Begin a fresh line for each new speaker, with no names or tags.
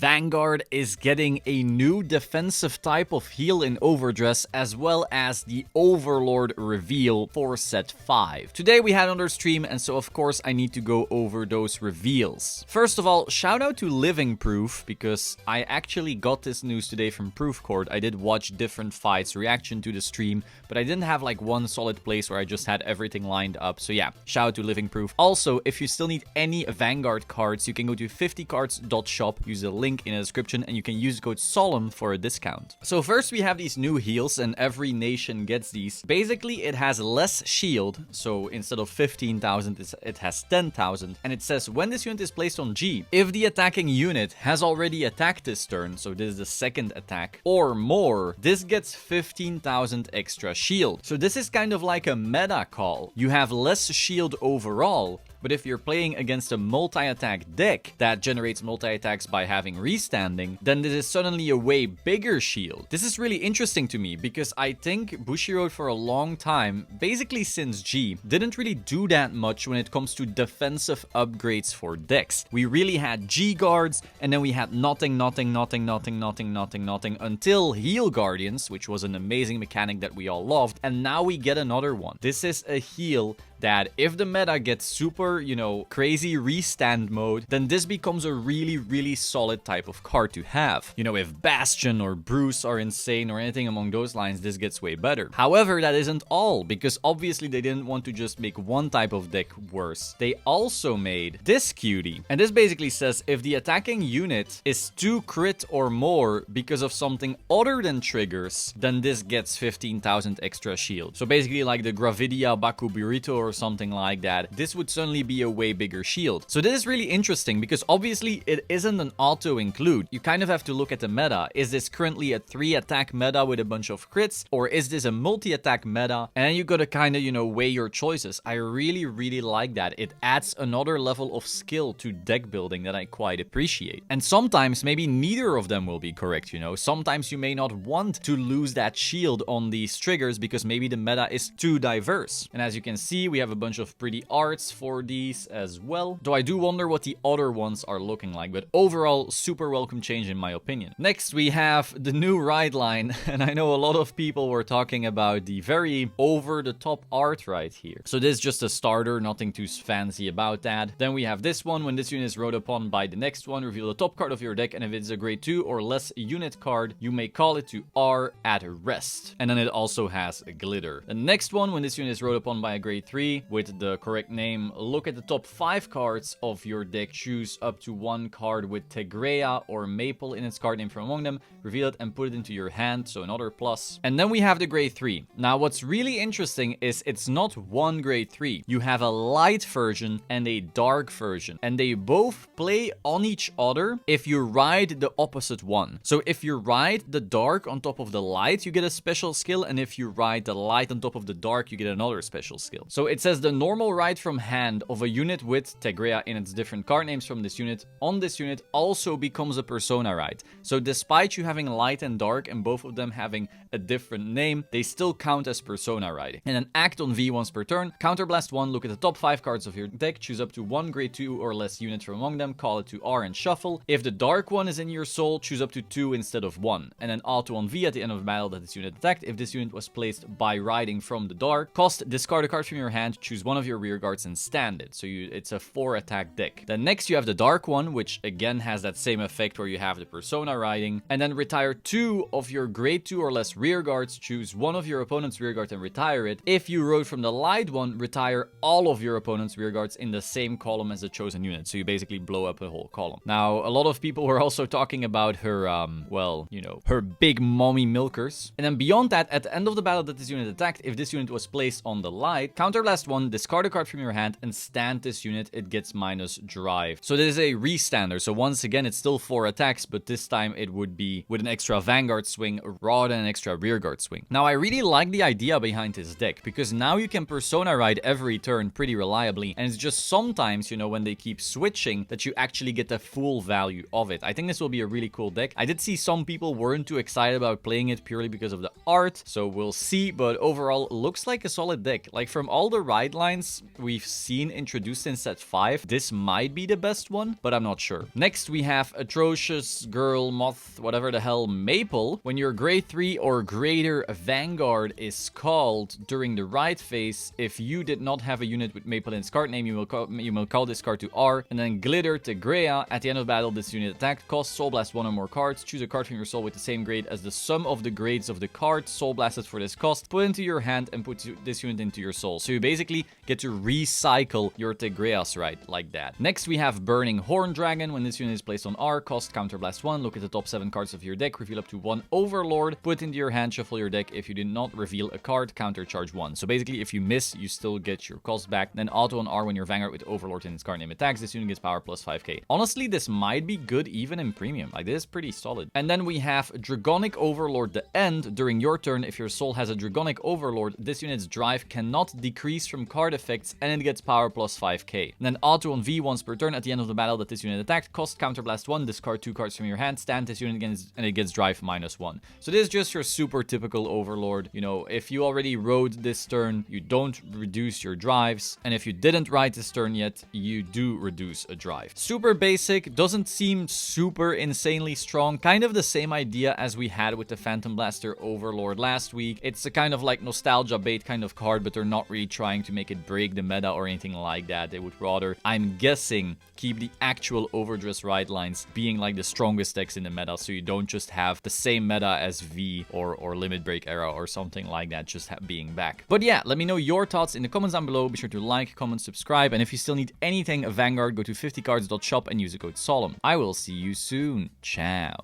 Vanguard is getting a new defensive type of heal in Overdress, as well as the Overlord reveal for set 5. Today we had another stream, and so of course I need to go over those reveals. First of all, shout out to Living Proof, because I actually got this news today from Proof Court. I did watch different fights, reaction to the stream, but I didn't have like one solid place where I just had everything lined up. So yeah, shout out to Living Proof. Also, if you still need any Vanguard cards, you can go to 50cards.shop, use the link in the description, and you can use code Solemn for a discount. So first we have these new heals, and every nation gets these. Basically, it has less shield, so instead of 15,000, it has 10,000, and it says when this unit is placed on G, if the attacking unit has already attacked this turn, so this is the second attack, or more, this gets 15,000 extra shield. So this is kind of like a meta call. You have less shield overall, but if you're playing against a multi-attack deck that generates multi-attacks by having restanding, then this is suddenly a way bigger shield. This is really interesting to me because I think Bushiroad for a long time, basically since G, didn't really do that much when it comes to defensive upgrades for decks. We really had G guards, and then we had nothing until Heal Guardians, which was an amazing mechanic that we all loved, and now we get another one. This is a heal that if the meta gets super, crazy restand mode, then this becomes a really solid type of card to have. If Bastion or Bruce are insane or anything along those lines, this gets way better. However, that isn't all, because obviously they didn't want to just make one type of deck worse. They also made this cutie. And this basically says if the attacking unit is 2 crit or more because of something other than triggers, then this gets 15,000 extra shield. So basically like the Gravidia Baku Burrito or something like that, this would suddenly be a way bigger shield. So this is really interesting because obviously it isn't an auto include. You kind of have to look at the meta. Is this currently a 3 attack meta with a bunch of crits, or is this a multi-attack meta? And then you gotta kind of, weigh your choices. I really like that. It adds another level of skill to deck building that I quite appreciate. And sometimes maybe neither of them will be correct, Sometimes you may not want to lose that shield on these triggers because maybe the meta is too diverse. And as you can see, we have a bunch of pretty arts for these as well, though I do wonder what the other ones are looking like, but overall super welcome change in my opinion. Next we have the new Rideline, and I know a lot of people were talking about the very over the top art right here. So this is just a starter, nothing too fancy about that. Then we have this one: when this unit is rode upon by the next one, reveal the top card of your deck, and if it's a grade 2 or less unit card, you may call it to R at rest. And then it also has a glitter. The next one: when this unit is rode upon by a grade 3 with the correct name, look at the top 5 cards of your deck, choose up to 1 card with Tegria or Maple in its card name from among them, reveal it and put it into your hand, so another plus. And then we have the grade 3. Now what's really interesting is it's not one grade 3. You have a light version and a dark version, and they both play on each other if you ride the opposite one. So if you ride the dark on top of the light, you get a special skill, and if you ride the light on top of the dark, you get another special skill. So it says the normal ride from hand of a unit with Tegria in its different card names from this unit on this unit also becomes a persona ride. So despite you having light and dark and both of them having a different name, they still count as persona riding. And then act on V once per turn. Counterblast 1, look at the top 5 cards of your deck, choose up to 1 grade 2 or less unit from among them, call it to R and shuffle. If the dark one is in your soul, choose up to 2 instead of 1. And then auto on V at the end of battle that this unit attacked. If this unit was placed by riding from the dark, cost discard a card from your hand, choose one of your rear guards and stand it. So it's a 4 attack deck. Then next you have the dark one, which again has that same effect where you have the persona riding. And then retire 2 of your grade 2 or less rear guards, choose one of your opponent's rear guards and retire it. If you rode from the light one, retire all of your opponent's rear guards in the same column as the chosen unit. So you basically blow up a whole column. Now, a lot of people were also talking about her, her big mommy milkers. And then beyond that, at the end of the battle that this unit attacked, if this unit was placed on the light, counterblast 1, discard a card from your hand and stand this unit. It gets minus drive. So this is a restander. So once again, it's still 4 attacks, but this time it would be with an extra Vanguard swing rather than an extra rearguard swing. Now, I really like the idea behind this deck because now you can persona ride every turn pretty reliably, and it's just sometimes, when they keep switching that you actually get the full value of it. I think this will be a really cool deck. I did see some people weren't too excited about playing it purely because of the art, so we'll see, but overall, it looks like a solid deck. Like, from all the the Ridelines we've seen introduced in set 5, this might be the best one, but I'm not sure. Next, we have Atrocious Girl Moth, whatever the hell, Maple. When your grade 3 or greater Vanguard is called during the ride phase, if you did not have a unit with Maple in its card name, you will call this card to R, and then Glitter Tegria. At the end of battle, this unit attacked, costs Soul Blast 1 or more cards. Choose a card from your soul with the same grade as the sum of the grades of the card Soul Blasted for this cost. Put into your hand and put this unit into your soul. So you basically get to recycle your Tegrias, right? Like that. Next, we have Burning Horn Dragon. When this unit is placed on R, cost Counterblast 1. Look at the top 7 cards of your deck. Reveal up to 1 Overlord. Put it into your hand, shuffle your deck. If you did not reveal a card, countercharge 1. So basically, if you miss, you still get your cost back. Then auto on R when your Vanguard with Overlord in its card name attacks. This unit gets power plus 5k. Honestly, this might be good even in premium. Like, this is pretty solid. And then we have Dragonic Overlord the End. During your turn, if your soul has a Dragonic Overlord, this unit's drive cannot decrease from card effects and it gets power plus 5k. And then auto on V once per turn at the end of the battle that this unit attacked, cost Counterblast 1, discard 2 cards from your hand, stand this unit again, and it gets drive -1. So this is just your super typical Overlord. You know, if you already rode this turn, you don't reduce your drives, and if you didn't ride this turn yet, you do reduce a drive. Super basic, doesn't seem super insanely strong, kind of the same idea as we had with the Phantom Blaster Overlord last week. It's a kind of like nostalgia bait kind of card, but they're not really trying to make it break the meta or anything like that. They would rather, I'm guessing, keep the actual Overdress Ridelines being like the strongest decks in the meta, so you don't just have the same meta as V or Limit Break Era or something like that just being back. But yeah, let me know your thoughts in the comments down below. Be sure to like, comment, subscribe, and if you still need anything Vanguard, go to 50cards.shop and use the code Solemn. I will see you soon. Ciao.